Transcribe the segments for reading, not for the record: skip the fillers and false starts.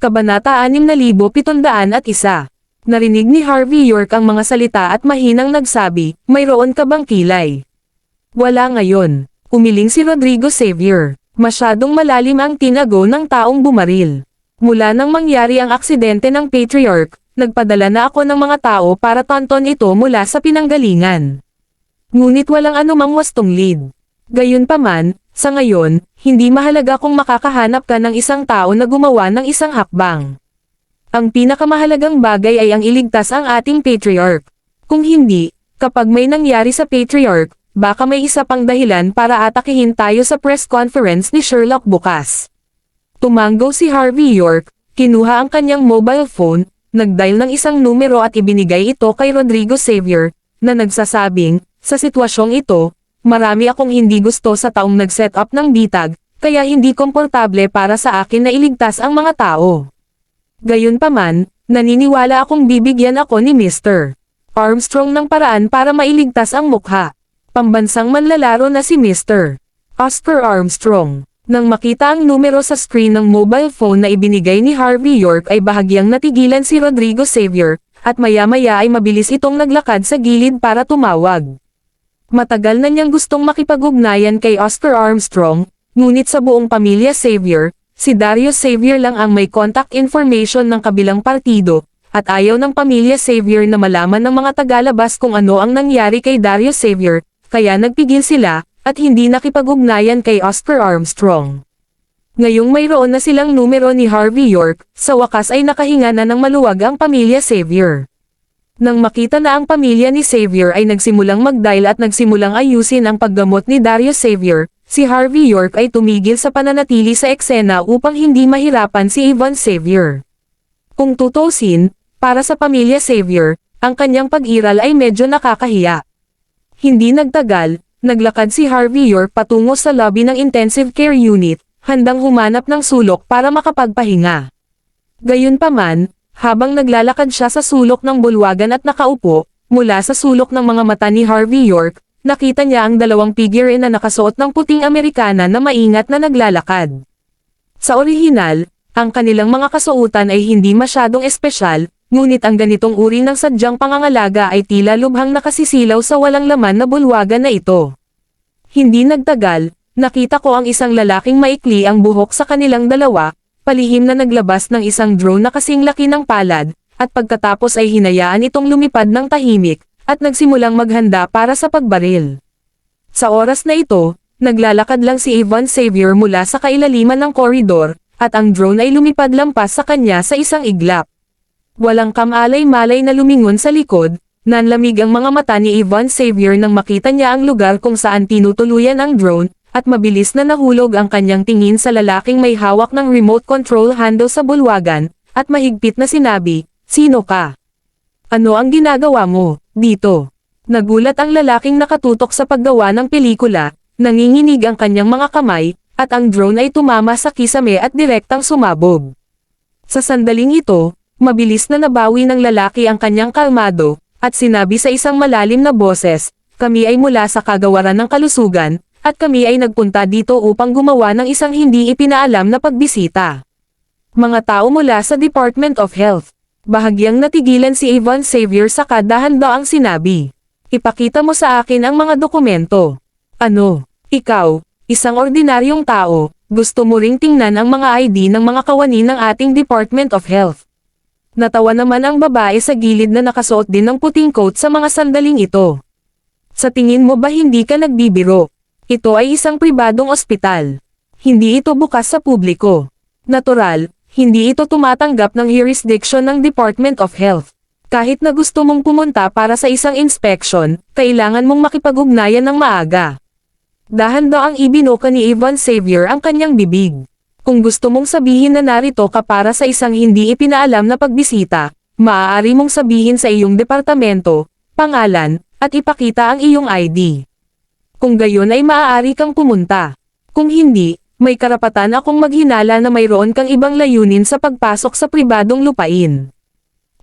Kabanata 6701. Narinig ni Harvey York ang mga salita at mahinang nagsabi, "Mayroon ka bang kilay?" "Wala ngayon." Umiling si Rodrigo Xavier. Masyadong malalim ang tinago ng taong bumaril. "Mula nang mangyari ang aksidente ng Patriarch, nagpadala na ako ng mga tao para tonton ito mula sa pinanggalingan. Ngunit walang anumang wastong lead. Gayunpaman, sa ngayon, hindi mahalaga kung makakahanap ka ng isang tao na gumawa ng isang hakbang. Ang pinakamahalagang bagay ay ang iligtas ang ating Patriarch. Kung hindi, kapag may nangyari sa Patriarch, baka may isa pang dahilan para atakihin tayo sa press conference ni Sherlock bukas." Tumanggo si Harvey York, kinuha ang kanyang mobile phone, nagdial ng isang numero at ibinigay ito kay Rodrigo Xavier, na nagsasabing, "Sa sitwasyong ito, marami akong hindi gusto sa taong nag-set up ng bitag, kaya hindi komportable para sa akin na iligtas ang mga tao. Gayunpaman, naniniwala akong bibigyan ako ni Mr. Armstrong ng paraan para mailigtas ang mukha." Pambansang manlalaro na si Mr. Oscar Armstrong. Nang makita ang numero sa screen ng mobile phone na ibinigay ni Harvey York ay bahagyang natigilan si Rodrigo Xavier, at maya-maya ay mabilis itong naglakad sa gilid para tumawag. Matagal na niyang gustong makipag-ugnayan kay Oscar Armstrong, ngunit sa buong pamilya Xavier, si Darius Xavier lang ang may contact information ng kabilang partido, at ayaw ng pamilya Xavier na malaman ng mga tagalabas kung ano ang nangyari kay Darius Xavier, kaya nagpigil sila, at hindi nakipag-ugnayan kay Oscar Armstrong. Ngayong mayroon na silang numero ni Harvey York, sa wakas ay nakahinga na ng maluwag ang pamilya Xavier. Nang makita na ang pamilya ni Xavier ay nagsimulang mag-dial at nagsimulang ayusin ang paggamot ni Darius Xavier, si Harvey York ay tumigil sa pananatili sa eksena upang hindi mahirapan si Yvonne Xavier. Kung tutusin, para sa pamilya Xavier, ang kanyang pag-iral ay medyo nakakahiya. Hindi nagtagal, naglakad si Harvey York patungo sa lobby ng intensive care unit, handang humanap ng sulok para makapagpahinga. Gayunpaman, habang naglalakad siya sa sulok ng bulwagan at nakaupo, mula sa sulok ng mga mata ni Harvey York, nakita niya ang dalawang figure na nakasuot ng puting Amerikana na maingat na naglalakad. Sa orihinal, ang kanilang mga kasuotan ay hindi masyadong espesyal, ngunit ang ganitong uri ng sadyang pangangalaga ay tila lubhang nakasisilaw sa walang laman na bulwagan na ito. Hindi nagtagal, nakita ko ang isang lalaking maikli ang buhok sa kanilang dalawa, palihim na naglabas ng isang drone na kasing laki ng palad, at pagkatapos ay hinayaan itong lumipad ng tahimik, at nagsimulang maghanda para sa pagbaril. Sa oras na ito, naglalakad lang si Yvonne Xavier mula sa kailaliman ng koridor, at ang drone ay lumipad lampas sa kanya sa isang iglap. Walang kamalay-malay na lumingon sa likod, nanlamig ang mga mata ni Yvonne Xavier nang makita niya ang lugar kung saan tinutuluyan ang drone, at mabilis na nahulog ang kanyang tingin sa lalaking may hawak ng remote control handle sa bulwagan, at mahigpit na sinabi, "Sino ka? Ano ang ginagawa mo dito?" Nagulat ang lalaking nakatutok sa paggawa ng pelikula, nanginginig ang kanyang mga kamay, at ang drone ay tumama sa kisame at direktang sumabog. Sa sandaling ito, mabilis na nabawi ng lalaki ang kanyang kalmado, at sinabi sa isang malalim na boses, "Kami ay mula sa kagawaran ng kalusugan, at kami ay nagpunta dito upang gumawa ng isang hindi ipinaalam na pagbisita. Mga tao mula sa Department of Health." Bahagyang natigilan si Yvonne Xavier sa dahan-daang sinabi, "Ipakita mo sa akin ang mga dokumento." "Ano? Ikaw, isang ordinaryong tao, gusto mo ring tingnan ang mga ID ng mga kawani ng ating Department of Health?" Natawa naman ang babae sa gilid na nakasuot din ng puting coat sa mga sandaling ito. "Sa tingin mo ba hindi ka nagbibiro? Ito ay isang pribadong ospital. Hindi ito bukas sa publiko. Natural, hindi ito tumatanggap ng jurisdiction ng Department of Health. Kahit na gusto mong pumunta para sa isang inspection, kailangan mong makipag-ugnayan ng maaga." Dahan-daang ibinoka ni Yvonne Xavier ang kanyang bibig. "Kung gusto mong sabihin na narito ka para sa isang hindi ipinaalam na pagbisita, maaari mong sabihin sa iyong departamento, pangalan, at ipakita ang iyong ID. Kung gayon ay maaari kang pumunta. Kung hindi, may karapatan akong maghinala na mayroon kang ibang layunin sa pagpasok sa pribadong lupain."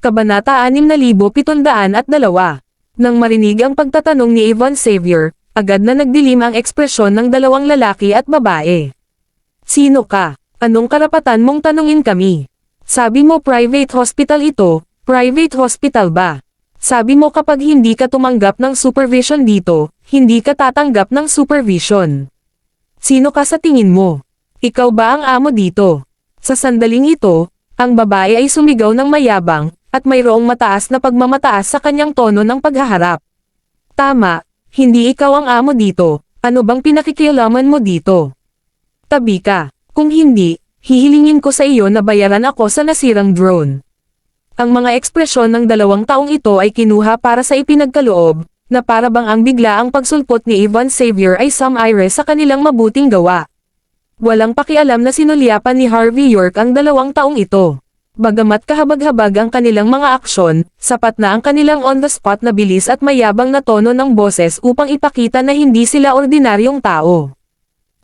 Kabanata 6702. Nang marinig ang pagtatanong ni Yvonne Xavier, agad na nagdilim ang ekspresyon ng dalawang lalaki at babae. "Sino ka? Anong karapatan mong tanungin kami?" Sabi mo private hospital ito, private hospital ba? Sabi mo kapag hindi ka tumanggap ng supervision dito, hindi ka tatanggap ng supervision. Sino ka sa tingin mo? Ikaw ba ang amo dito? Sa sandaling ito, ang babae ay sumigaw ng mayabang, at mayroong mataas na pagmamataas sa kanyang tono ng paghaharap. Tama, hindi ikaw ang amo dito, ano bang pinakikialaman mo dito? Tabi ka, kung hindi, hihilingin ko sa iyo na bayaran ako sa nasirang drone. Ang mga ekspresyon ng dalawang taong ito ay kinuha para sa ipinagkaloob, na para bang ang biglaang pagsulpot ni Ivan Xavier ay some-ire sa kanilang mabuting gawa. Walang pakialam na sinulyapan ni Harvey York ang dalawang taong ito. Bagamat kahabag-habag ang kanilang mga aksyon, sapat na ang kanilang on-the-spot na bilis at mayabang na tono ng boses upang ipakita na hindi sila ordinaryong tao.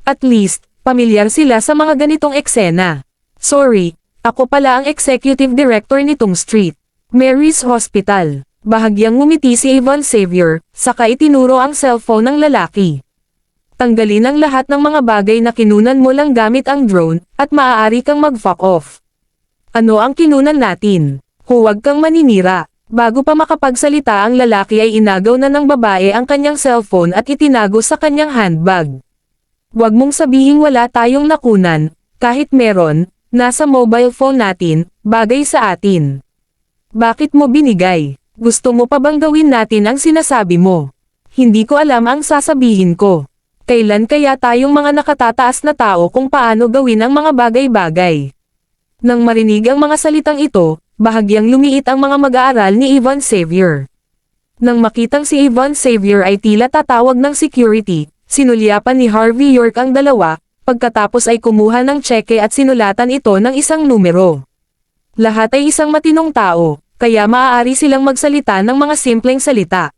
At least, pamilyar sila sa mga ganitong eksena. Sorry, ako pala ang executive director nitong Street Mary's Hospital. Bahagyang ngumiti si Ivan Xavier, saka itinuro ang cellphone ng lalaki. Tanggalin ang lahat ng mga bagay na kinunan mo lang gamit ang drone, at maaari kang mag-fuck off. Ano ang kinunan natin? Huwag kang maninira. Bago pa makapagsalita ang lalaki ay inagaw na ng babae ang kanyang cellphone at itinago sa kanyang handbag. Huwag mong sabihing wala tayong nakunan, kahit meron, nasa mobile phone natin, bagay sa atin. Bakit mo binigay? Gusto mo pa bang gawin natin ang sinasabi mo? Hindi ko alam ang sasabihin ko. Kailan kaya tayong mga nakatataas na tao kung paano gawin ang mga bagay-bagay? Nang marinig ang mga salitang ito, bahagyang lumiit ang mga mag-aaral ni Ivan Xavier. Nang makitang si Ivan Xavier ay tila tatawag ng security, sinulyapan ni Harvey York ang dalawa, pagkatapos ay kumuha ng tseke at sinulatan ito ng isang numero. Lahat ay isang matinong tao, kaya maaari silang magsalita ng mga simpleng salita.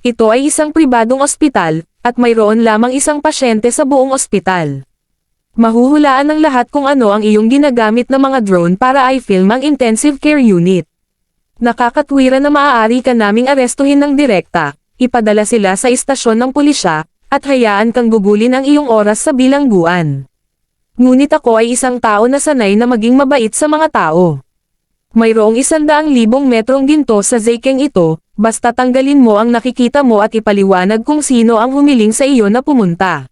Ito ay isang pribadong ospital, at mayroon lamang isang pasyente sa buong ospital. Mahuhulaan ng lahat kung ano ang iyong ginagamit na mga drone para i-film ang intensive care unit. Nakakatwira na maaari ka naming arestuhin ng direkta, ipadala sila sa istasyon ng pulisya, at hayaan kang gugulin ang iyong oras sa bilangguan. Ngunit ako ay isang tao na sanay na maging mabait sa mga tao. Mayroong 100,000 metrong ginto sa Zayking ito, basta tanggalin mo ang nakikita mo at ipaliwanag kung sino ang humiling sa iyo na pumunta.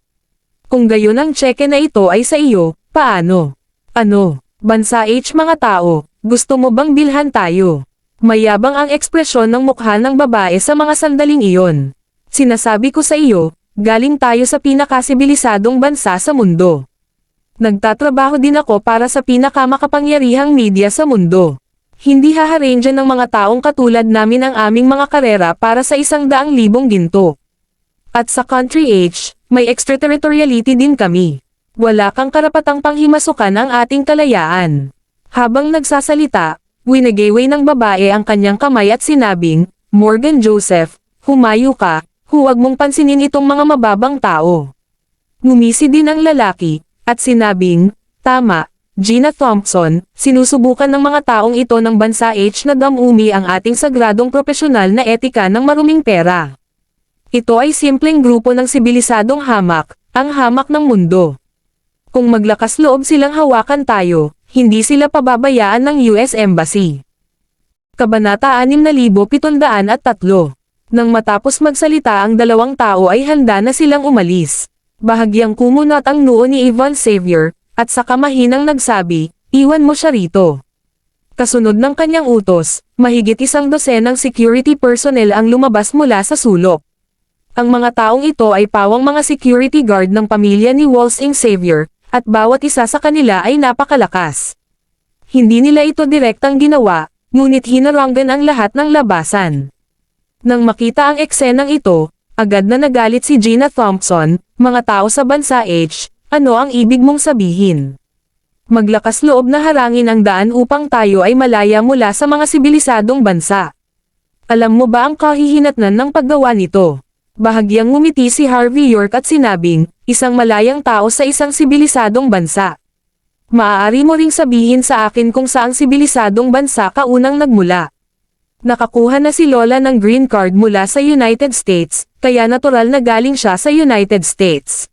Kung gayon ang tseke na ito ay sa iyo, paano? Ano? Bansa H mga tao, gusto mo bang bilhan tayo? Mayabang ang ekspresyon ng mukha ng babae sa mga sandaling iyon. Sinasabi ko sa iyo, galing tayo sa pinakasibilisadong bansa sa mundo. Nagtatrabaho din ako para sa pinakamakapangyarihang media sa mundo. Hindi haharangyan ng mga taong katulad namin ang aming mga karera para sa 100,000 ginto. At sa Country H, may extraterritoriality din kami. Wala kang karapatang panghimasukan ang ating kalayaan. Habang nagsasalita, winagayway ng babae ang kanyang kamay at sinabing, Morgan Joseph, humayo ka, huwag mong pansinin itong mga mababang tao. Ngumisi din ang lalaki, at sinabing, tama, Gina Thompson, sinusubukan ng mga taong ito ng bansa H na damumi ang ating sagradong profesional na etika ng maruming pera. Ito ay simpleng grupo ng sibilisadong hamak, ang hamak ng mundo. Kung maglakas loob silang hawakan tayo, hindi sila pababayaan ng US Embassy. Kabanata 6703. Nang matapos magsalita ang dalawang tao ay handa na silang umalis. Bahagyang kumunat ang noo ni Ivan Xavier, at saka mahinang nagsabi, iwan mo siya rito. Kasunod ng kanyang utos, mahigit 100 ng security personnel ang lumabas mula sa sulok. Ang mga taong ito ay pawang mga security guard ng pamilya ni Walsing Xavier, at bawat isa sa kanila ay napakalakas. Hindi nila ito direktang ginawa, ngunit hinarangan ang lahat ng labasan. Nang makita ang eksenang ito, agad na nagalit si Gina Thompson, mga tao sa bansa H, ano ang ibig mong sabihin? Maglakas loob na harangin ang daan upang tayo ay malaya mula sa mga sibilisadong bansa. Alam mo ba ang kahihinatnan ng paggawa nito? Bahagyang ngumiti si Harvey York at sinabing, isang malayang tao sa isang sibilisadong bansa. Maaari mo ring sabihin sa akin kung saang sibilisadong bansa ka unang nagmula. Nakakuha na si Lola ng green card mula sa United States, kaya natural na galing siya sa United States.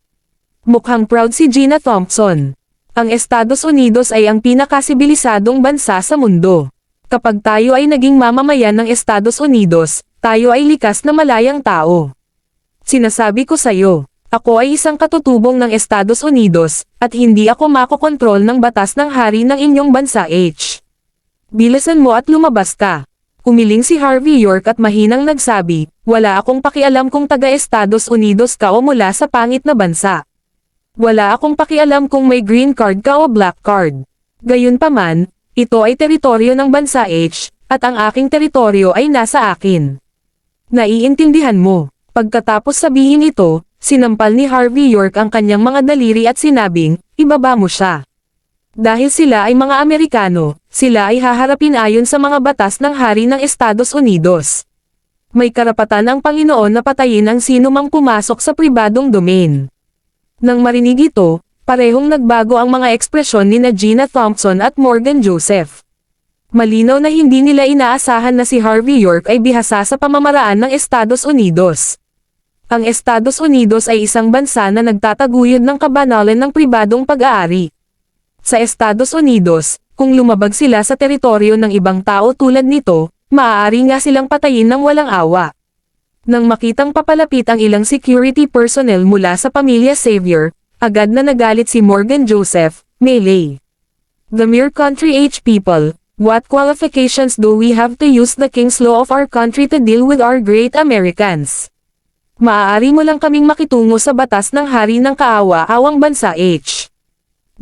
Mukhang proud si Gina Thompson. Ang Estados Unidos ay ang pinakasibilisadong bansa sa mundo. Kapag tayo ay naging mamamayan ng Estados Unidos, tayo ay likas na malayang tao. Sinasabi ko sa'yo, ako ay isang katutubong ng Estados Unidos, at hindi ako makokontrol ng batas ng hari ng inyong bansa H. Bilisan mo at lumabas ka. Umiling si Harvey York at mahinang nagsabi, wala akong pakialam kung taga-Estados Unidos ka o mula sa pangit na bansa. Wala akong pakialam kung may green card ka o black card. Gayunpaman, ito ay teritoryo ng bansa H, at ang aking teritoryo ay nasa akin. Naiintindihan mo. Pagkatapos sabihin ito, sinampal ni Harvey York ang kanyang mga daliri at sinabing, ibaba mo siya. Dahil sila ay mga Amerikano, sila ay haharapin ayon sa mga batas ng hari ng Estados Unidos. May karapatan ang Panginoon na patayin ang sino mang pumasok sa pribadong domain. Nang marinig ito, parehong nagbago ang mga ekspresyon ni Gina Thompson at Morgan Joseph. Malinaw na hindi nila inaasahan na si Harvey York ay bihasa sa pamamaraan ng Estados Unidos. Ang Estados Unidos ay isang bansa na nagtataguyod ng kabanalan ng pribadong pag-aari. Sa Estados Unidos, kung lumabag sila sa teritoryo ng ibang tao tulad nito, maaari nga silang patayin ng walang awa. Nang makitang papalapit ang ilang security personnel mula sa pamilya Xavier, agad na nagalit si Morgan Joseph, melee. The mere country H people, what qualifications do we have to use the king's law of our country to deal with our great Americans? Maaari mo lang kaming makitungo sa batas ng hari ng kaawa-awang bansa H.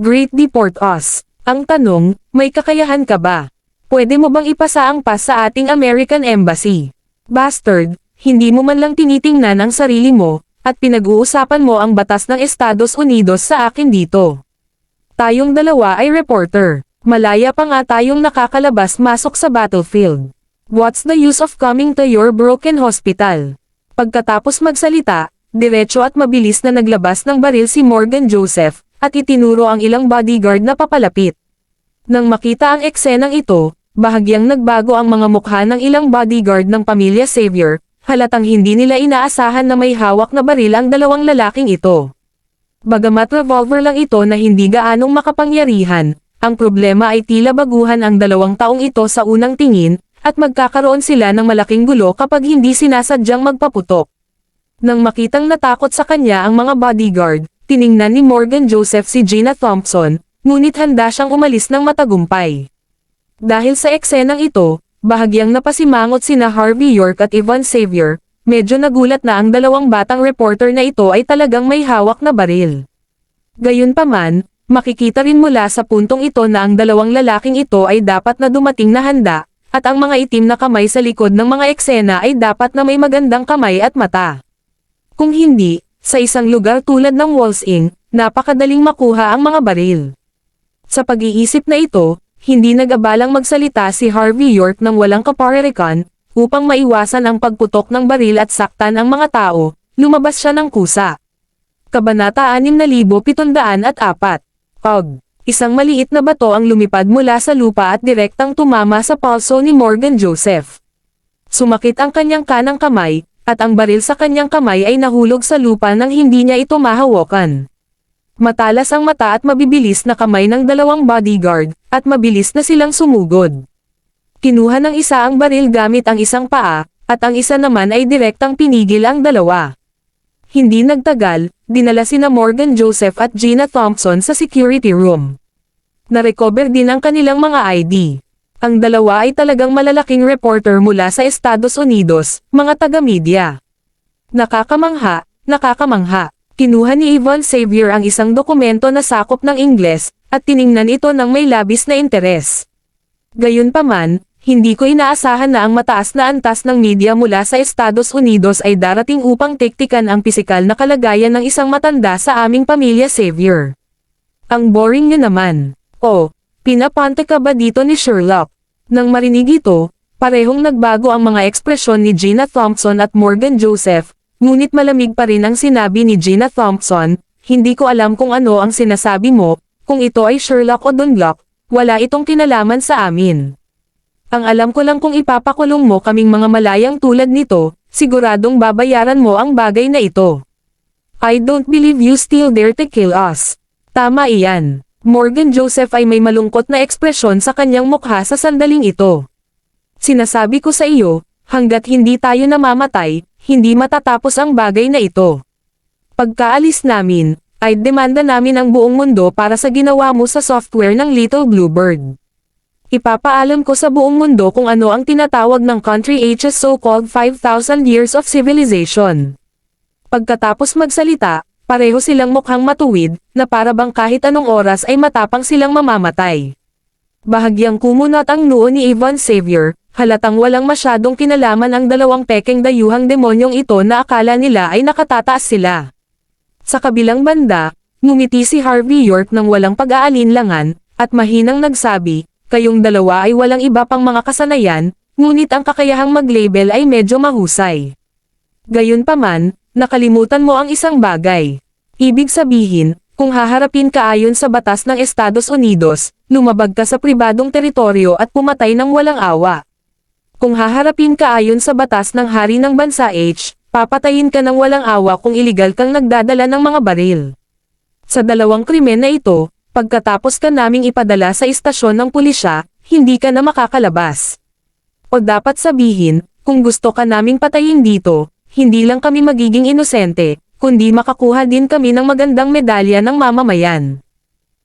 Great deport us. Ang tanong, may kakayahan ka ba? Pwede mo bang ipasa ang pas sa ating American Embassy? Bastard! Hindi mo man lang tinitingnan ang sarili mo, at pinag-uusapan mo ang batas ng Estados Unidos sa akin dito. Tayong dalawa ay reporter. Malaya pa nga tayong nakakalabas-masok sa battlefield. What's the use of coming to your broken hospital? Pagkatapos magsalita, diretso at mabilis na naglabas ng baril si Morgan Joseph, at itinuro ang ilang bodyguard na papalapit. Nang makita ang eksenang ito, bahagyang nagbago ang mga mukha ng ilang bodyguard ng pamilya Xavier, halatang hindi nila inaasahan na may hawak na baril ang dalawang lalaking ito. Bagamat revolver lang ito na hindi gaanong makapangyarihan, ang problema ay tila baguhan ang 2 taong ito sa unang tingin, at magkakaroon sila ng malaking gulo kapag hindi sinasadyang magpaputok. Nang makitang natakot sa kanya ang mga bodyguard, tiningnan ni Morgan Joseph si Gina Thompson, ngunit handa siyang umalis ng matagumpay. Dahil sa eksenang ito, bahagyang napasimangot sina Harvey York at Yvonne Xavier, medyo nagulat na ang 2 batang reporter na ito ay talagang may hawak na baril. Gayunpaman, makikita rin mula sa puntong ito na ang 2 lalaking ito ay dapat na dumating na handa, at ang mga itim na kamay sa likod ng mga eksena ay dapat na may magandang kamay at mata. Kung hindi, sa isang lugar tulad ng Walls Inn, napakadaling makuha ang mga baril. Sa pag-iisip na ito, hindi nag-abalang magsalita si Harvey York ng walang kaparerikan, upang maiwasan ang pagputok ng baril at saktan ang mga tao, lumabas siya ng kusa. Kabanata 6704. Pag isang maliit na bato ang lumipad mula sa lupa at direktang tumama sa palso ni Morgan Joseph. Sumakit ang kanyang kanang kamay, at ang baril sa kanyang kamay ay nahulog sa lupa nang hindi niya ito mahawakan. Matalas ang mata at mabibilis na kamay ng 2 bodyguard, at mabilis na silang sumugod. Kinuha ng isa ang baril gamit ang isang paa, at ang isa naman ay direktang pinigil ang 2. Hindi nagtagal, dinala sina Morgan Joseph at Gina Thompson sa security room. Narecover din ang kanilang mga ID. Ang 2 ay talagang malalaking reporter mula sa Estados Unidos, mga taga-media. Nakakamangha, nakakamangha. Kinuha ni Yvonne Xavier ang isang dokumento na sakop ng Ingles, at tiningnan ito ng may labis na interes. Gayunpaman, hindi ko inaasahan na ang mataas na antas ng media mula sa Estados Unidos ay darating upang tiktikan ang pisikal na kalagayan ng isang matanda sa aming pamilya Xavier. Ang boring niyo naman. Oh, pinapante ka ba dito ni Sherlock? Nang marinig ito, parehong nagbago ang mga ekspresyon ni Gina Thompson at Morgan Joseph, ngunit malamig pa rin ang sinabi ni Gina Thompson, hindi ko alam kung ano ang sinasabi mo, kung ito ay Sherlock o Dunlop, wala itong kinalaman sa amin. Ang alam ko lang kung ipapakulong mo kaming mga malayang tulad nito, siguradong babayaran mo ang bagay na ito. I don't believe you still dare to kill us. Tama iyan. Morgan Joseph ay may malungkot na ekspresyon sa kanyang mukha sa sandaling ito. Sinasabi ko sa iyo, hanggat hindi tayo namamatay, hindi matatapos ang bagay na ito. Pagkaalis namin, ay demanda namin ang buong mundo para sa ginawa mo sa software ng Little Bluebird. Ipapaalam ko sa buong mundo kung ano ang tinatawag ng Country H's so-called 5,000 years of civilization. Pagkatapos magsalita, pareho silang mukhang matuwid, na para bang kahit anong oras ay matapang silang mamamatay. Bahagyang kumunot ang noo ni Ivan Xavier, halatang walang masyadong kinalaman ang dalawang pekeng dayuhang demonyong ito na akala nila ay nakatataas sila. Sa kabilang banda, ngumiti si Harvey York ng walang pag-aalinlangan, at mahinang nagsabi, kayong dalawa ay walang iba pang mga kasanayan, ngunit ang kakayahang mag-label ay medyo mahusay. Gayunpaman, nakalimutan mo ang isang bagay. Ibig sabihin, kung haharapin ka ayon sa batas ng Estados Unidos, lumabag ka sa pribadong teritoryo at pumatay ng walang awa. Kung haharapin ka ayon sa batas ng hari ng bansa H, papatayin ka ng walang awa kung iligal kang nagdadala ng mga baril. Sa dalawang krimen na ito, pagkatapos ka naming ipadala sa istasyon ng pulisya, hindi ka na makakalabas. O dapat sabihin, kung gusto ka naming patayin dito, hindi lang kami magiging inosente, kundi makakuha din kami ng magandang medalya ng mamamayan.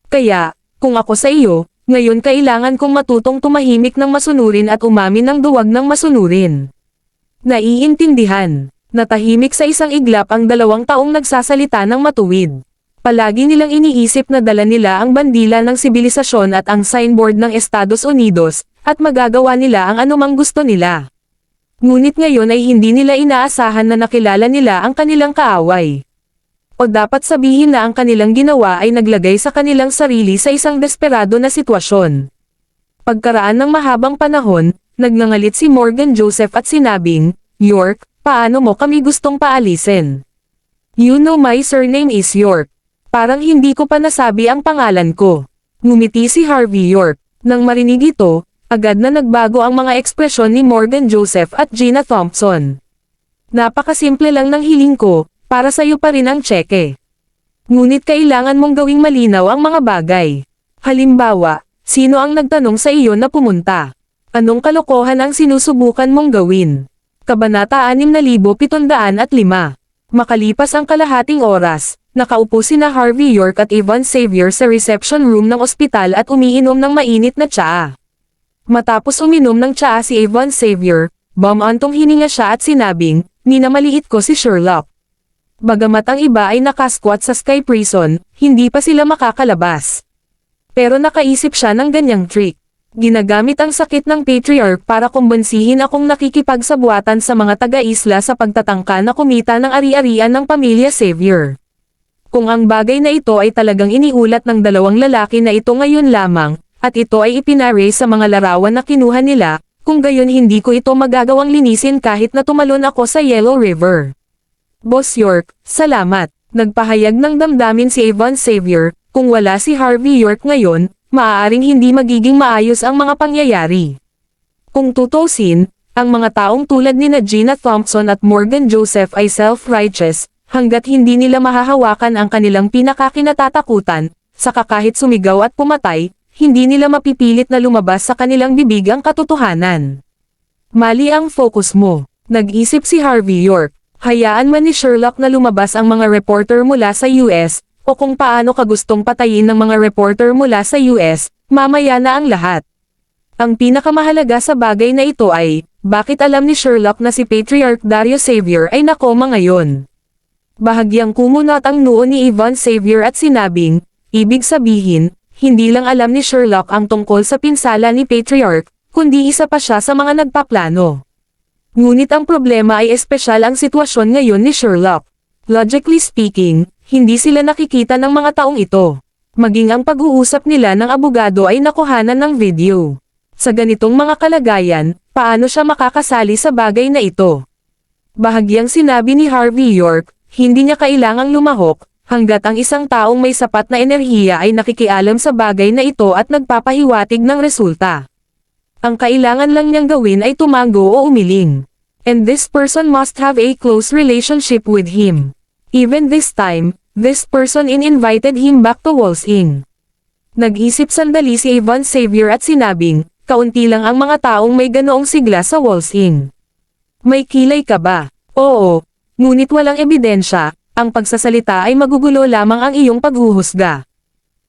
Kaya, kung ako sa iyo, ngayon kailangan kong matutong tumahimik ng masunurin at umamin ng duwag ng masunurin. Naiintindihan. Natahimik sa isang iglap ang 2 taong nagsasalita ng matuwid. Palagi nilang iniisip na dala nila ang bandila ng sibilisasyon at ang signboard ng Estados Unidos, at magagawa nila ang anumang gusto nila. Ngunit ngayon ay hindi nila inaasahan na nakilala nila ang kanilang kaaway. O dapat sabihin na ang kanilang ginawa ay naglagay sa kanilang sarili sa isang desperado na sitwasyon. Pagkaraan ng mahabang panahon, nagngangalit si Morgan Joseph at sinabing, York, paano mo kami gustong paalisin? You know my surname is York. Parang hindi ko pa nasabi ang pangalan ko. Ngumiti si Harvey York. Nang marinig ito, agad na nagbago ang mga ekspresyon ni Morgan Joseph at Gina Thompson. Napakasimple lang ng hiling ko, para sa'yo pa rin ang tseke. Ngunit kailangan mong gawing malinaw ang mga bagay. Halimbawa, sino ang nagtanong sa iyo na pumunta? Anong kalokohan ang sinusubukan mong gawin? Kabanata 6705. Makalipas ang kalahating oras, nakaupo sina Harvey York at Ivan Xavier sa reception room ng ospital at umiinom ng mainit na tsaa. Matapos uminom ng tsaa si Ivan Xavier, bumantong hininga siya at sinabing, minamaliit ko si Sherlock. Bagamat ang iba ay nakasquat sa Sky Prison, hindi pa sila makakalabas. Pero nakaisip siya ng ganyang trick. Ginagamit ang sakit ng patriarch para kumbansihin akong nakikipagsabuatan sa mga taga-isla sa pagtatangka na kumita ng ari-arian ng pamilya Xavier. Kung ang bagay na ito ay talagang iniulat ng 2 lalaki na ito ngayon lamang, at ito ay ipinare sa mga larawan na kinuha nila, kung gayon hindi ko ito magagawang linisin kahit na tumalon ako sa Yellow River. Boss York, salamat. Nagpahayag ng damdamin si Ivan Xavier, kung wala si Harvey York ngayon, maaaring hindi magiging maayos ang mga pangyayari. Kung tutusin, ang mga taong tulad ni Gina Thompson at Morgan Joseph ay self-righteous, hanggat hindi nila mahahawakan ang kanilang pinakakinatatakutan, saka kahit sumigaw at pumatay, hindi nila mapipilit na lumabas sa kanilang bibig ang katotohanan. Mali ang focus mo, nag-isip si Harvey York. Hayaan man ni Sherlock na lumabas ang mga reporter mula sa US, o kung paano ka gustong patayin ng mga reporter mula sa US, mamaya na ang lahat. Ang pinakamahalaga sa bagay na ito ay, bakit alam ni Sherlock na si Patriarch Darius Xavier ay nakoma ngayon? Bahagyang kumunot ang noo ni Ivan Xavier at sinabing, ibig sabihin, hindi lang alam ni Sherlock ang tungkol sa pinsala ni Patriarch, kundi isa pa siya sa mga nagpaplano. Ngunit ang problema ay espesyal ang sitwasyon ngayon ni Sherlock. Logically speaking, hindi sila nakikita ng mga taong ito. Maging ang pag-uusap nila ng abogado ay nakuhanan ng video. Sa ganitong mga kalagayan, paano siya makakasali sa bagay na ito? Bahagyang sinabi ni Harvey York, hindi niya kailangang lumahok, hanggat ang isang taong may sapat na enerhiya ay nakikialam sa bagay na ito at nagpapahiwatig ng resulta. Ang kailangan lang niyang gawin ay tumango o umiling. And this person must have a close relationship with him. Even this time, this person invited him back to Walsing. Nag-isip sandali si Ivan Xavier at sinabing, kaunti lang ang mga taong may ganoong sigla sa Walsing. May kilay ka ba? Oo. Ngunit walang ebidensya, ang pagsasalita ay magugulo lamang ang iyong paghuhusga.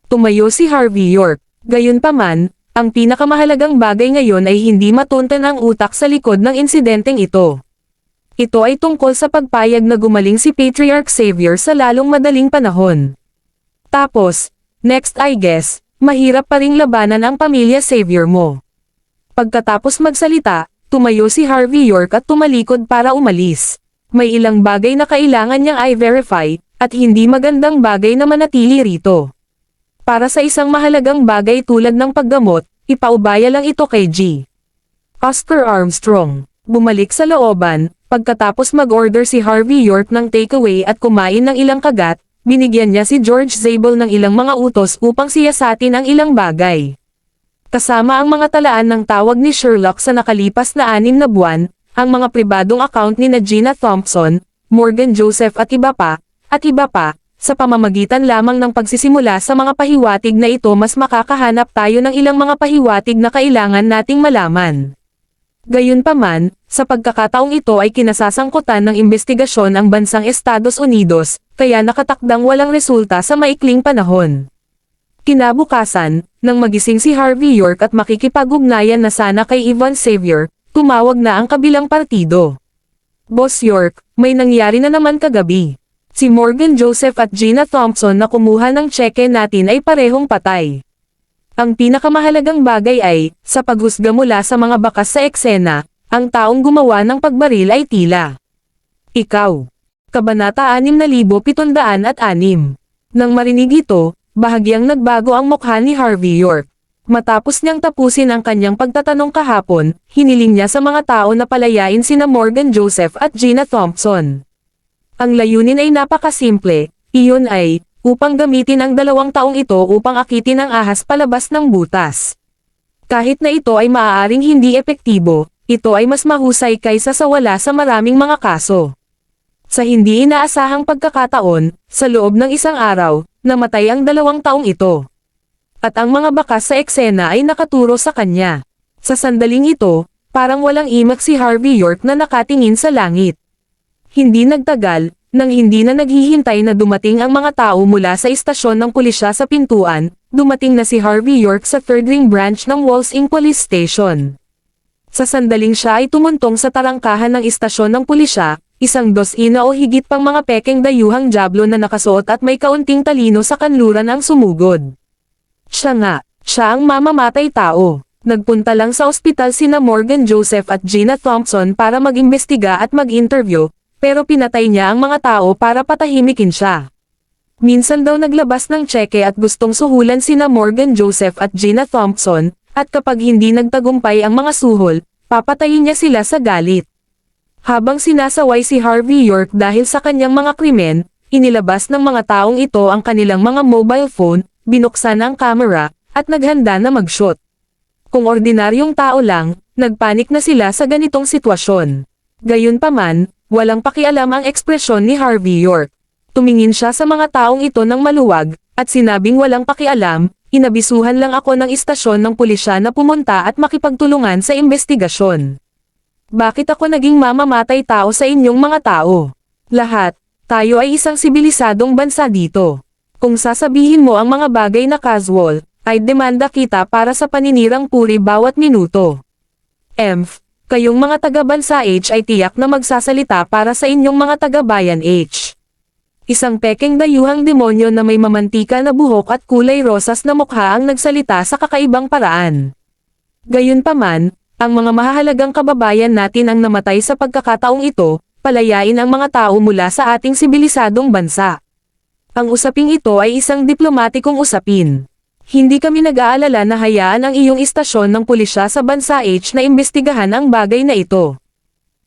Tumayo si Harvey York. Gayunpaman, ang pinakamahalagang bagay ngayon ay hindi matuntan ang utak sa likod ng insidenteng ito. Ito ay tungkol sa pagpayag na gumaling si Patriarch Xavier sa lalong madaling panahon. Tapos, next I guess, mahirap pa ring labanan ang pamilya Xavier mo. Pagkatapos magsalita, tumayo si Harvey York at tumalikod para umalis. May ilang bagay na kailangan niyang i-verify, at hindi magandang bagay na manatili rito. Para sa isang mahalagang bagay tulad ng paggamot, ipaubaya lang ito kay G. Oscar Armstrong. Bumalik sa looban, pagkatapos mag-order si Harvey York ng takeaway at kumain ng ilang kagat, binigyan niya si George Zabel ng ilang mga utos upang siyasatin ang ilang bagay. Kasama ang mga talaan ng tawag ni Sherlock sa nakalipas na 6 na buwan, ang mga pribadong account ni Gina Thompson, Morgan Joseph at iba pa, sa pamamagitan lamang ng pagsisimula sa mga pahiwatig na ito mas makakahanap tayo ng ilang mga pahiwatig na kailangan nating malaman. Gayunpaman, sa pagkakataong ito ay kinasasangkutan ng investigasyon ang bansang Estados Unidos, kaya nakatakdang walang resulta sa maikling panahon. Kinabukasan, nang magising si Harvey York at makikipag-ugnayan na sana kay Ivan Xavier, tumawag na ang kabilang partido. Boss York, may nangyari na naman kagabi. Si Morgan Joseph at Gina Thompson na kumuha ng tseke natin ay parehong patay. Ang pinakamahalagang bagay ay, sa paghusga mula sa mga bakas sa eksena, ang taong gumawa ng pagbaril ay tila ikaw. Kabanata 6706. Nang marinig ito, bahagyang nagbago ang mukha ni Harvey York. Matapos niyang tapusin ang kanyang pagtatanong kahapon, hiniling niya sa mga tao na palayain sina Morgan Joseph at Gina Thompson. Ang layunin ay napakasimple, iyon ay, upang gamitin ang 2 taong ito upang akitin ang ahas palabas ng butas. Kahit na ito ay maaaring hindi epektibo, ito ay mas mahusay kaysa sa wala sa maraming mga kaso. Sa hindi inaasahang pagkakataon, sa loob ng isang araw, namatay ang 2 taong ito. At ang mga bakas sa eksena ay nakaturo sa kanya. Sa sandaling ito, parang walang imak si Harvey York na nakatingin sa langit. Hindi nagtagal, nang hindi na naghihintay na dumating ang mga tao mula sa istasyon ng pulisya sa pintuan, dumating na si Harvey York sa 3rd Ring Branch ng Walsing Police Station. Sa sandaling siya ay tumuntong sa tarangkahan ng istasyon ng pulisya, 1 dosina o higit pang mga pekeng dayuhang jablo na nakasuot at may kaunting talino sa kanluran ang sumugod. Siya ang mamamatay tao. Nagpunta lang sa ospital sina Morgan Joseph at Gina Thompson para mag-imbestiga at mag-interview, pero pinatay niya ang mga tao para patahimikin siya. Minsan daw naglabas ng tseke at gustong suhulan sina Morgan Joseph at Gina Thompson, at kapag hindi nagtagumpay ang mga suhol, papatayin niya sila sa galit. Habang sinasaway si Harvey York dahil sa kanyang mga krimen, inilabas ng mga taong ito ang kanilang mga mobile phone, binuksan ang camera, at naghanda na mag-shoot. Kung ordinaryong tao lang, nagpanik na sila sa ganitong sitwasyon. Gayunpaman, walang pakialam ang ekspresyon ni Harvey York. Tumingin siya sa mga taong ito ng maluwag, at sinabing walang pakialam, inabisuhan lang ako ng istasyon ng pulisya na pumunta at makipagtulungan sa investigasyon. Bakit ako naging mamamatay tao sa inyong mga tao? Lahat, tayo ay isang sibilisadong bansa dito. Kung sasabihin mo ang mga bagay na casual, ay demanda kita para sa paninirang puri bawat minuto. Kayong mga taga-bansa H ay tiyak na magsasalita para sa inyong mga taga-bayan H. Isang pekeng dayuhang demonyo na may mamantika na buhok at kulay rosas na mukha ang nagsalita sa kakaibang paraan. Gayunpaman, ang mga mahahalagang kababayan natin ang namatay sa pagkakataong ito, palayain ang mga tao mula sa ating sibilisadong bansa. Ang usaping ito ay isang diplomatikong usapin. Hindi kami nag-aalala na hayaan ang iyong istasyon ng pulisya sa bansa H na imbestigahan ang bagay na ito.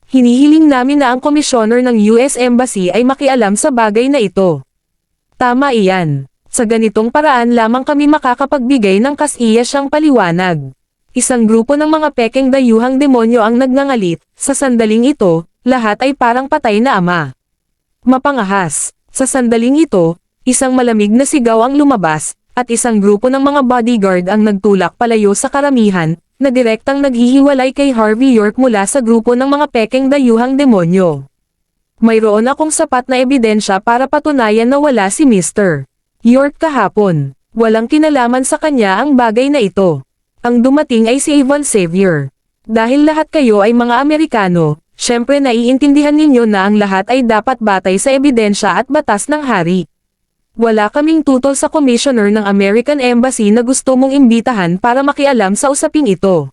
Hinihiling namin na ang komisyoner ng US Embassy ay makialam sa bagay na ito. Tama iyan. Sa ganitong paraan lamang kami makakapagbigay ng kasiyasyang paliwanag. Isang grupo ng mga pekeng dayuhang demonyo ang nagngangalit, sa sandaling ito, lahat ay parang patay na ama. Mapangahas. Sa sandaling ito, isang malamig na sigaw ang lumabas, at isang grupo ng mga bodyguard ang nagtulak palayo sa karamihan, na direktang naghihiwalay kay Harvey York mula sa grupo ng mga pekeng dayuhang demonyo. Mayroon akong sapat na ebidensya para patunayan na wala si Mr. York kahapon. Walang kinalaman sa kanya ang bagay na ito. Ang dumating ay si Yvonne Xavier. Dahil lahat kayo ay mga Amerikano, syempre naiintindihan ninyo na ang lahat ay dapat batay sa ebidensya at batas ng hari. Wala kaming tutol sa commissioner ng American Embassy na gusto mong imbitahan para makialam sa usaping ito.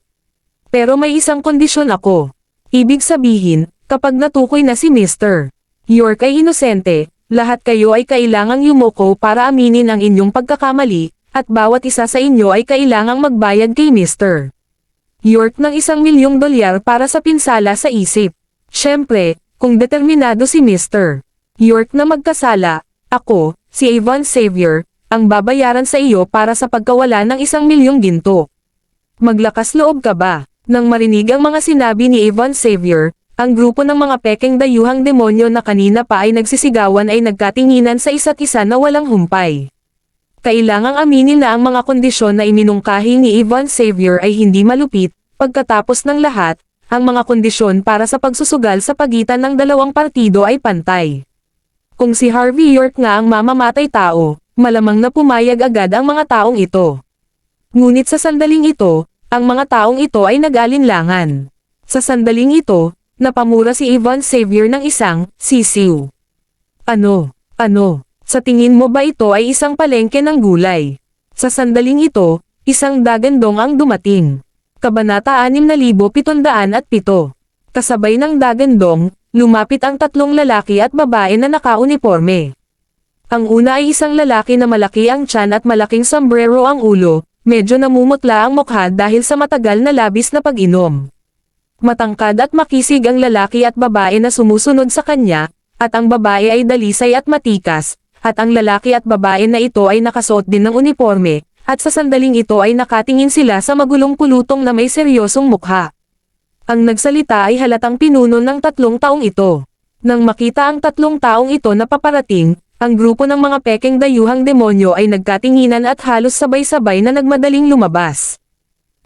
Pero may isang kondisyon ako. Ibig sabihin, kapag natukoy na si Mr. York ay inosente, lahat kayo ay kailangang yumuko para aminin ang inyong pagkakamali, at bawat isa sa inyo ay kailangang magbayad kay Mr. York ng $1,000,000 para sa pinsala sa isip. Syempre, kung determinado si Mr. York na magkasala, ako, si Yvonne Xavier, ang babayaran sa iyo para sa pagkawala ng $1,000,000 ginto. Maglakas loob ka ba? Nang marinig ang mga sinabi ni Yvonne Xavier, ang grupo ng mga pekeng dayuhang demonyo na kanina pa ay nagsisigawan ay nagkatinginan sa isa't isa na walang humpay. Kailangang aminin na ang mga kondisyon na iminungkahi ni Yvonne Xavier ay hindi malupit. Pagkatapos ng lahat, ang mga kondisyon para sa pagsusugal sa pagitan ng dalawang partido ay pantay. Kung si Harvey York nga ang mamamatay tao, malamang na pumayag agad ang mga taong ito. Ngunit sa sandaling ito, ang mga taong ito ay nag-alinlangan. Sa sandaling ito, napamura si Yvonne Xavier ng isang sisiw. Ano? Sa tingin mo ba ito ay isang palengke ng gulay? Sa sandaling ito, isang dagandong ang dumating. Kabanata 6707. Kasabay ng dagandong, lumapit ang tatlong lalaki at babae na naka-uniforme. Ang una ay isang lalaki na malaki ang tiyan at malaking sombrero ang ulo, medyo namumutla ang mukha dahil sa matagal na labis na pag-inom. Matangkad at makisig ang lalaki at babae na sumusunod sa kanya, at ang babae ay dalisay at matikas, at ang lalaki at babae na ito ay nakasuot din ng uniforme, at sa sandaling ito ay nakatingin sila sa magulong pulutong na may seryosong mukha. Ang nagsalita ay halatang pinuno ng tatlong taong ito. Nang makita ang tatlong taong ito na paparating, ang grupo ng mga pekeng dayuhang demonyo ay nagkatinginan at halos sabay-sabay na nagmadaling lumabas.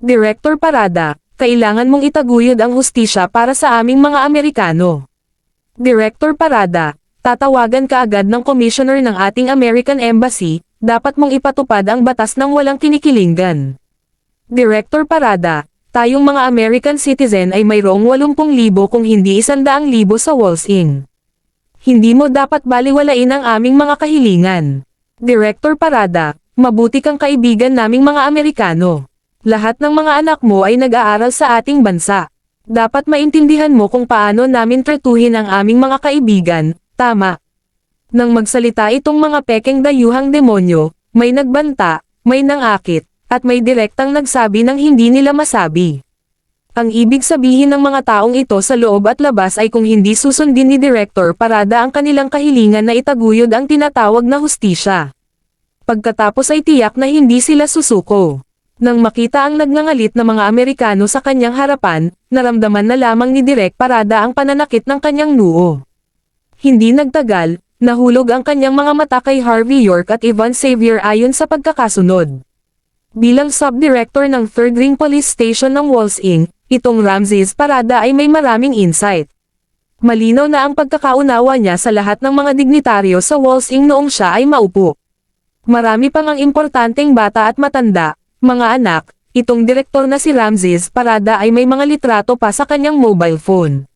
Director Parada, kailangan mong itaguyod ang hustisya para sa aming mga Amerikano. Director Parada, tatawagan ka agad ng commissioner ng ating American Embassy, dapat mong ipatupad ang batas ng walang kinikilingan. Director Parada, tayong mga American citizen ay mayroong 80,000 kung hindi 100,000 sa Walls Inc. Hindi mo dapat baliwalain ang aming mga kahilingan. Director Parada, mabuti kang kaibigan naming mga Amerikano. Lahat ng mga anak mo ay nag-aaral sa ating bansa. Dapat maintindihan mo kung paano namin tratuhin ang aming mga kaibigan, tama. Nang magsalita itong mga pekeng dayuhang demonyo, may nagbanta, may nangakit, at may direktang nagsabi ng hindi nila masabi. Ang ibig sabihin ng mga taong ito sa loob at labas ay kung hindi susundin ni Director Parada ang kanilang kahilingan na itaguyod ang tinatawag na hustisya. Pagkatapos ay tiyak na hindi sila susuko. Nang makita ang nagngangalit na mga Amerikano sa kanyang harapan, naramdaman na lamang ni Direk Parada ang pananakit ng kanyang noo. Hindi nagtagal, nahulog ang kanyang mga mata kay Harvey York at Yvonne Xavier ayon sa pagkakasunod. Bilang sub-director ng 3rd Ring Police Station ng Walls Inc., itong Ramses Parada ay may maraming insight. Malinaw na ang pagkakaunawa niya sa lahat ng mga dignitaryo sa Walls Inc. noong siya ay maupo. Marami pang ang importanteng bata at matanda, mga anak, itong direktor na si Ramses Parada ay may mga litrato pa sa kanyang mobile phone.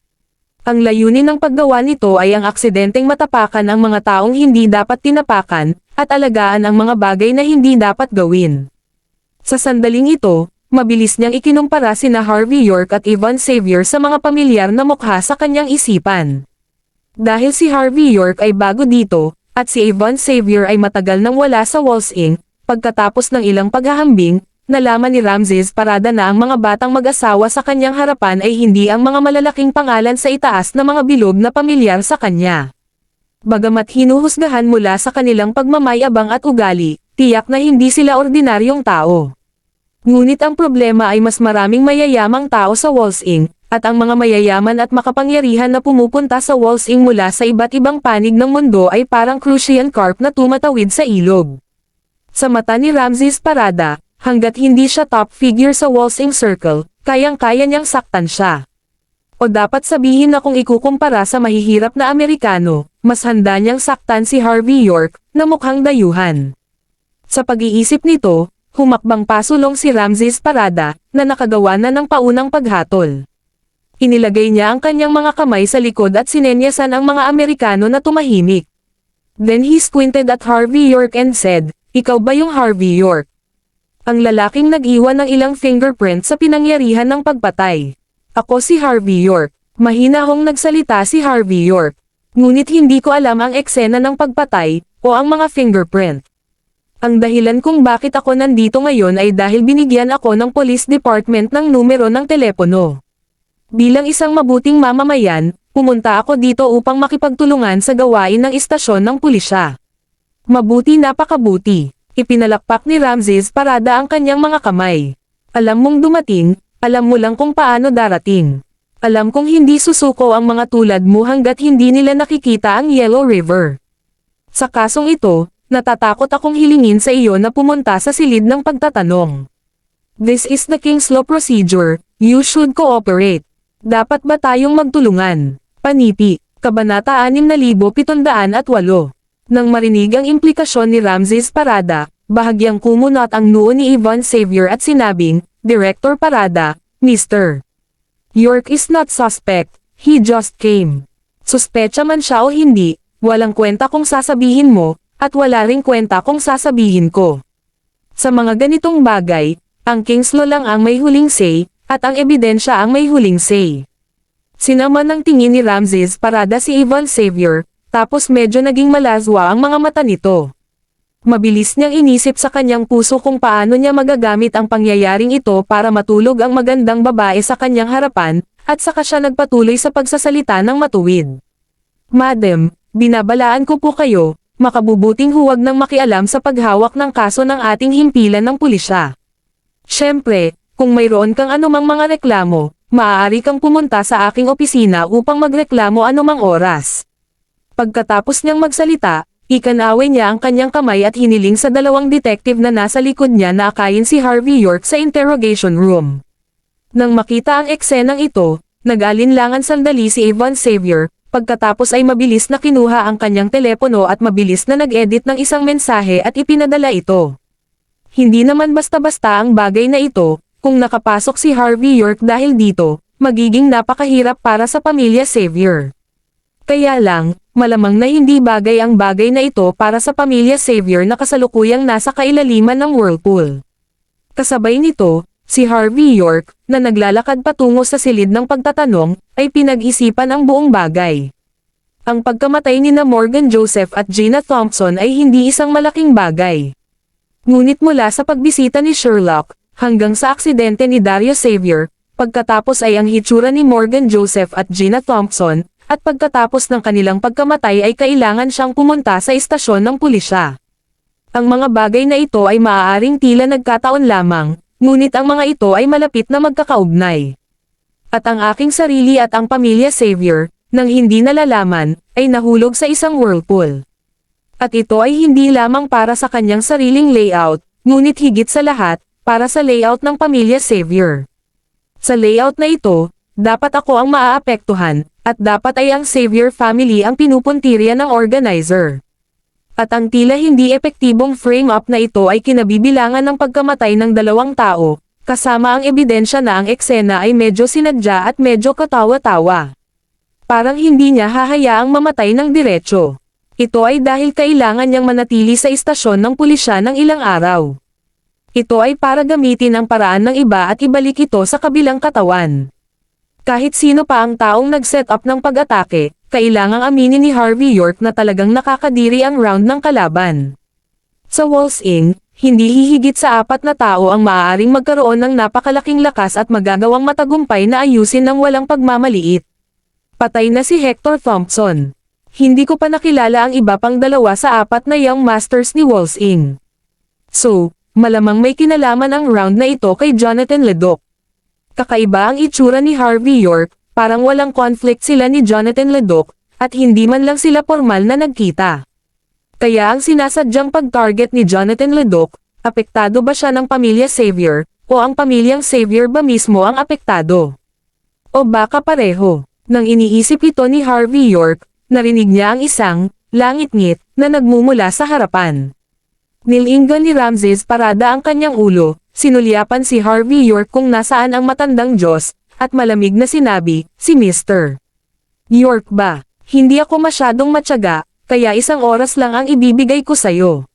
Ang layunin ng paggawa nito ay ang aksidenteng matapakan ang mga taong hindi dapat tinapakan, at alagaan ang mga bagay na hindi dapat gawin. Sa sandaling ito, mabilis niyang ikinumpara sina Harvey York at Yvonne Xavier sa mga pamilyar na mukha sa kanyang isipan. Dahil si Harvey York ay bago dito, at si Yvonne Xavier ay matagal nang wala sa Walls Inc., pagkatapos ng ilang paghahambing, nalaman ni Ramses Parada na ang mga batang mag-asawa sa kanyang harapan ay hindi ang mga malalaking pangalan sa itaas na mga bilog na pamilyar sa kanya. Bagamat hinuhusgahan mula sa kanilang pagmamayabang at ugali, tiyak na hindi sila ordinaryong tao. Ngunit ang problema ay mas maraming mayayamang tao sa Walls Inc., at ang mga mayayaman at makapangyarihan na pumupunta sa Walls Inc. mula sa iba't ibang panig ng mundo ay parang Crucian carp na tumatawid sa ilog. Sa mata ni Ramses Parada, hanggat hindi siya top figure sa Walsing Circle, kayang-kaya niyang saktan siya. O dapat sabihin na kung ikukumpara sa mahihirap na Amerikano, mas handa niyang saktan si Harvey York, na mukhang dayuhan. Sa pag-iisip nito, humakbang pasulong si Ramses Parada, na nakagawa na ng paunang paghatol. Inilagay niya ang kanyang mga kamay sa likod at sinenyasan ang mga Amerikano na tumahimik. Then he squinted at Harvey York and said, "Ikaw ba yung Harvey York?" Ang lalaking nag-iwan ng ilang fingerprint sa pinangyarihan ng pagpatay. "Ako si Harvey York." Mahinahong nagsalita si Harvey York. Ngunit hindi ko alam ang eksena ng pagpatay, o ang mga fingerprint. Ang dahilan kung bakit ako nandito ngayon ay dahil binigyan ako ng police department ng numero ng telepono. Bilang isang mabuting mamamayan, pumunta ako dito upang makipagtulungan sa gawain ng istasyon ng pulisya. Mabuti, napakabuti. Ipinalakpak ni Ramses Parada ang kanyang mga kamay. Alam mong dumating, alam mo lang kung paano darating. Alam kong hindi susuko ang mga tulad mo hanggat hindi nila nakikita ang Yellow River. Sa kasong ito, natatakot akong hilingin sa iyo na pumunta sa silid ng pagtatanong. This is the King's Law procedure, you should cooperate. Dapat ba tayong magtulungan? Panipi, Kabanata 6708. Nang marinig ang implikasyon ni Ramses Parada, bahagyang kumunot ang noo ni Ivan Xavier at sinabing, "Director Parada, Mr. York is not suspect, he just came." Suspecha man siya o hindi, walang kwenta kung sasabihin mo, at wala ring kwenta kung sasabihin ko. Sa mga ganitong bagay, ang King's Law lang ang may huling say, at ang ebidensya ang may huling say. Sinama ng tingin ni Ramses Parada si Ivan Xavier, tapos medyo naging malazwa ang mga mata nito. Mabilis niyang inisip sa kanyang puso kung paano niya magagamit ang pangyayaring ito para matulog ang magandang babae sa kanyang harapan, at saka siya nagpatuloy sa pagsasalita ng matuwid. "Madam, binabalaan ko po kayo, makabubuting huwag nang makialam sa paghawak ng kaso ng ating himpilan ng pulisya. Siyempre, kung mayroon kang anumang mga reklamo, maaari kang pumunta sa aking opisina upang magreklamo anumang oras." Pagkatapos niyang magsalita, ikanaway niya ang kanyang kamay at hiniling sa dalawang detective na nasa likod niya na akayin si Harvey York sa interrogation room. Nang makita ang eksenang ito, nag-alinlangan sandali si Ivan Xavier, pagkatapos ay mabilis na kinuha ang kanyang telepono at mabilis na nag-edit ng isang mensahe at ipinadala ito. Hindi naman basta-basta ang bagay na ito, kung nakapasok si Harvey York dahil dito, magiging napakahirap para sa pamilya Xavier. Kaya lang, malamang na hindi bagay ang bagay na ito para sa pamilya Xavier na kasalukuyang nasa kailaliman ng whirlpool. Kasabay nito, si Harvey York, na naglalakad patungo sa silid ng pagtatanong, ay pinag-isipan ang buong bagay. Ang pagkamatay ni Morgan Joseph at Gina Thompson ay hindi isang malaking bagay. Ngunit mula sa pagbisita ni Sherlock, hanggang sa aksidente ni Darius Xavier, pagkatapos ay ang hitsura ni Morgan Joseph at Gina Thompson, at pagkatapos ng kanilang pagkamatay ay kailangan siyang pumunta sa istasyon ng pulisya. Ang mga bagay na ito ay maaaring tila nagkataon lamang, ngunit ang mga ito ay malapit na magkakaugnay. At ang aking sarili at ang pamilya Xavier, nang hindi nalalaman, ay nahulog sa isang whirlpool. At ito ay hindi lamang para sa kanyang sariling layout, ngunit higit sa lahat, para sa layout ng pamilya Xavier. Sa layout na ito, dapat ako ang maaapektuhan, at dapat ay ang Xavier family ang pinupuntirya ng organizer. At ang tila hindi epektibong frame-up na ito ay kinabibilangan ng pagkamatay ng dalawang tao, kasama ang ebidensya na ang eksena ay medyo sinadya at medyo katawa-tawa. Parang hindi niya hahayaang mamatay ng diretso. Ito ay dahil kailangan niyang manatili sa istasyon ng pulisya ng ilang araw. Ito ay para gamitin ang paraan ng iba at ibalik ito sa kabilang katawan. Kahit sino pa ang taong nag-set up ng pag-atake, kailangang aminin ni Harvey York na talagang nakakadiri ang round ng kalaban. Sa Walsing, hindi hihigit sa 4 na tao ang maaaring magkaroon ng napakalaking lakas at magagawang matagumpay na ayusin ng walang pagmamaliit. Patay na si Hector Thompson. Hindi ko pa nakilala ang iba pang 2 sa 4 na young masters ni Walsing. So, malamang may kinalaman ang round na ito kay Jonathan Leduc. Kakaiba ang itsura ni Harvey York, parang walang conflict sila ni Jonathan Leduc, at hindi man lang sila formal na nagkita. Kaya ang sinasadyang pag-target ni Jonathan Leduc, apektado ba siya ng pamilya Xavier, o ang pamilyang Xavier ba mismo ang apektado? O baka pareho? Nang iniisip ito ni Harvey York, narinig niya ang isang langit-ngit na nagmumula sa harapan. Nilinggan ni Ramses Parada ang kanyang ulo, sinulyapan si Harvey York kung nasaan ang matandang Diyos, at malamig na sinabi, si Mr. York ba? Hindi ako masyadong matyaga, kaya 1 oras lang ang ibibigay ko sayo.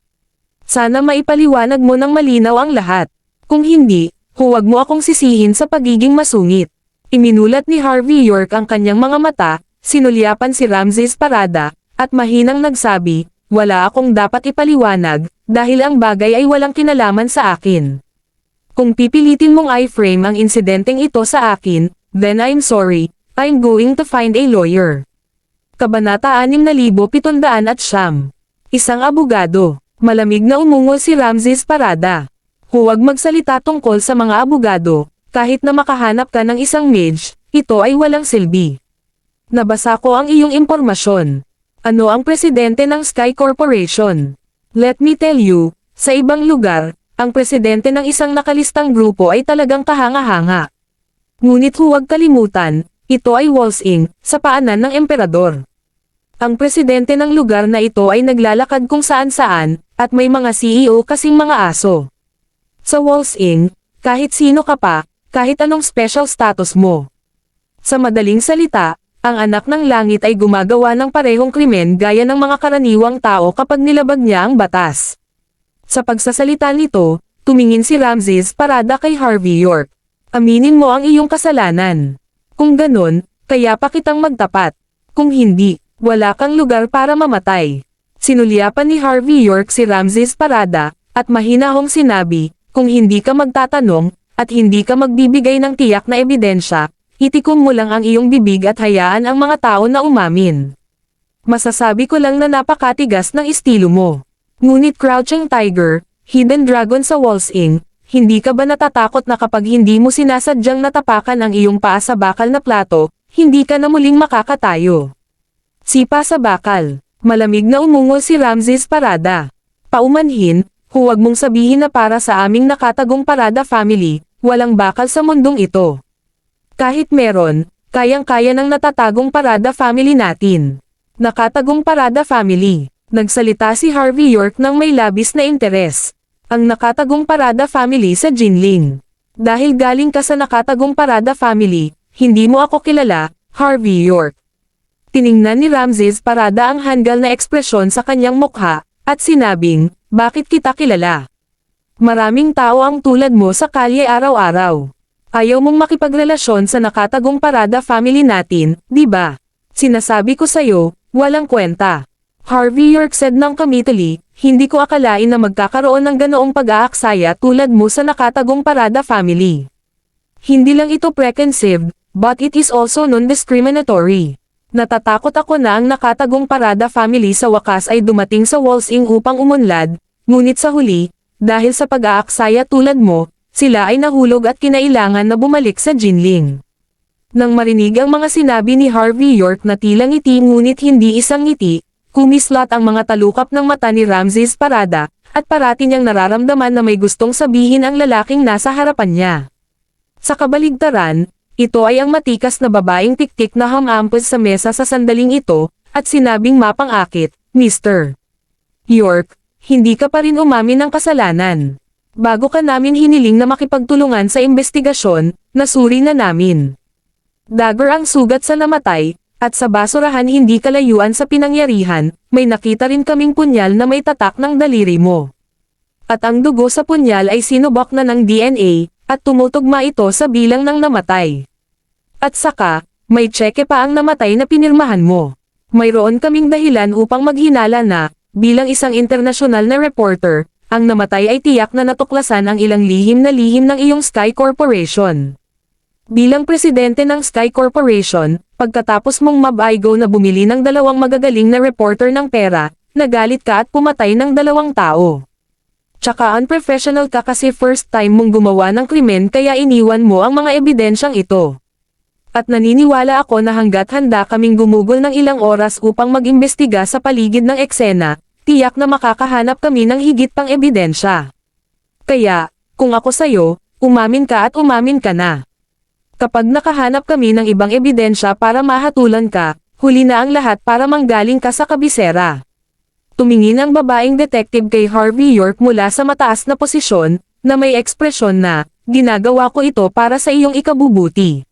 Sana maipaliwanag mo ng malinaw ang lahat. Kung hindi, huwag mo akong sisihin sa pagiging masungit. Iminulat ni Harvey York ang kanyang mga mata, sinulyapan si Ramses Parada, at mahinang nagsabi, wala akong dapat ipaliwanag, dahil ang bagay ay walang kinalaman sa akin. Kung pipilitin mong i-frame ang insidenteng ito sa akin, then I'm sorry, I'm going to find a lawyer. Kabanata 6709. Isang abogado. Malamig na umungol si Ramses Parada. Huwag magsalita tungkol sa mga abogado, kahit na makahanap ka ng isang mage, ito ay walang silbi. Nabasa ko ang iyong impormasyon. Ano ang presidente ng Sky Corporation? Let me tell you, sa ibang lugar, ang presidente ng isang nakalistang grupo ay talagang kahanga-hanga. Ngunit huwag kalimutan, ito ay Walls Inc., sa paanan ng emperador. Ang presidente ng lugar na ito ay naglalakad kung saan-saan, at may mga CEO kasing mga aso. Sa Walls Inc., kahit sino ka pa, kahit anong special status mo. Sa madaling salita, ang anak ng langit ay gumagawa ng parehong krimen gaya ng mga karaniwang tao kapag nilabag niya ang batas. Sa pagsasalita nito, tumingin si Ramses Parada kay Harvey York. Aminin mo ang iyong kasalanan. Kung ganon, kaya pa kitang magtapat. Kung hindi, wala kang lugar para mamatay. Sinulyapan ni Harvey York si Ramses Parada, at mahinahong sinabi, kung hindi ka magtatanong, at hindi ka magbibigay ng tiyak na ebidensya, itikom mo lang ang iyong bibig at hayaan ang mga tao na umamin. Masasabi ko lang na napakatigas ng estilo mo. Ngunit Crouching Tiger, Hidden Dragon sa Walls Inc., hindi ka ba natatakot na kapag hindi mo sinasadyang natapakan ang iyong paa sa bakal na plato, hindi ka na muling makakatayo? Sipa sa bakal. Malamig na umungol si Ramses Parada. Paumanhin, huwag mong sabihin na para sa aming nakatagong Parada family, walang bakal sa mundong ito. Kahit meron, kayang-kaya ng natatagong Parada family natin. Nakatagong Parada family. Nagsalita si Harvey York ng may labis na interes. Ang nakatagong Parada family sa Jinling. Dahil galing ka sa nakatagong Parada family, hindi mo ako kilala, Harvey York. Tiningnan ni Ramses Parada ang hanggal na ekspresyon sa kanyang mukha, at sinabing, bakit kita kilala? Maraming tao ang tulad mo sa kalye araw-araw. Ayaw mong makipagrelasyon sa nakatagong Parada family natin, di ba? Sinasabi ko sa'yo, walang kwenta. Harvey York said ng kamitali, hindi ko akalain na magkakaroon ng ganoong pag-aaksaya tulad mo sa nakatagong Parada family. Hindi lang ito preconceived, but it is also non-discriminatory. Natatakot ako na ang nakatagong Parada family sa wakas ay dumating sa Walls Inc. upang umunlad, ngunit sa huli, dahil sa pag-aaksaya tulad mo, sila ay nahulog at kinailangan na bumalik sa Jinling. Nang marinig ang mga sinabi ni Harvey York na tila ngiti ngunit hindi isang ngiti, kumislot ang mga talukap ng mata ni Ramses Parada, at parati niyang nararamdaman na may gustong sabihin ang lalaking nasa harapan niya. Sa kabaligtaran, ito ay ang matikas na babaeng tiktik na humampos sa mesa sa sandaling ito, at sinabing mapang-akit, Mr. York, hindi ka pa rin umamin ng kasalanan. Bago ka namin hiniling na makipagtulungan sa investigasyon, nasuri na namin. Dagger ang sugat sa namatay, at sa basurahan hindi kalayuan sa pinangyarihan, may nakita rin kaming punyal na may tatak ng daliri mo. At ang dugo sa punyal ay sinubok na ng DNA, at tumutugma ito sa bilang ng namatay. At saka, may tseke pa ang namatay na pinirmahan mo. Mayroon kaming dahilan upang maghinala na, bilang isang internasyonal na reporter, ang namatay ay tiyak na natuklasan ang ilang lihim ng iyong Sky Corporation. Bilang presidente ng Sky Corporation, pagkatapos mong mabaigo na bumili ng 2 magagaling na reporter ng pera, nagalit ka at pumatay ng 2 tao. Tsaka unprofessional ka kasi first time mong gumawa ng krimen kaya iniwan mo ang mga ebidensyang ito. At naniniwala ako na hanggat handa kaming gumugol ng ilang oras upang mag-imbestiga sa paligid ng eksena, tiyak na makakahanap kami ng higit pang ebidensya. Kaya, kung ako sa'yo, umamin ka at umamin ka na. Kapag nakahanap kami ng ibang ebidensya para mahatulan ka, huli na ang lahat para manggaling ka sa kabisera. Tumingin ang babaeng detective kay Harvey York mula sa mataas na posisyon, na may ekspresyon na, ginagawa ko ito para sa iyong ikabubuti.